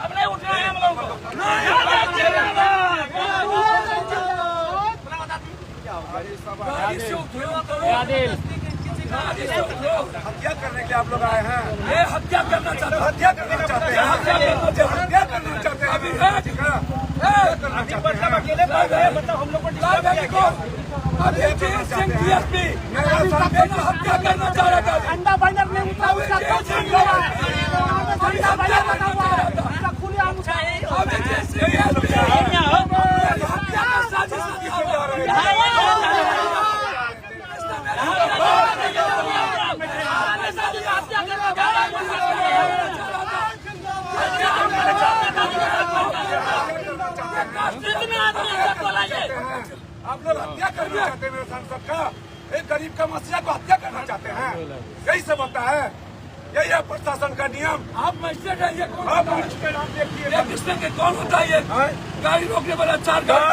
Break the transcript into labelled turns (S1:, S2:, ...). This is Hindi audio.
S1: अब नहीं उठ रहे हैं हम लोग।
S2: हत्या करने के आप लोग आए हैं।
S1: ये हत्या करना चाहते हैं,
S2: हत्या करना चाहते हैं, हत्या करना चाहते हैं। अभी
S1: अकेले मतलब हम लोग को हत्या करना चाह रहा था।
S3: अंडा बाइनर में उतरा उसका अंडा बाइनर बना हुआ है, खुले आम
S2: आप लोग हत्या करना चाहते हैं मेरे सांसद का। एक गरीब का मसीहा को हत्या करना चाहते हैं। यही सब होता है, यही है प्रशासन का नियम।
S1: आप मजिस्ट्रेट हैं, ये कौन?
S2: आप मजिस्ट्रेट आप देखिए,
S1: कौन होता है ये? गाड़ी रोकने वाला 4 गाड़ी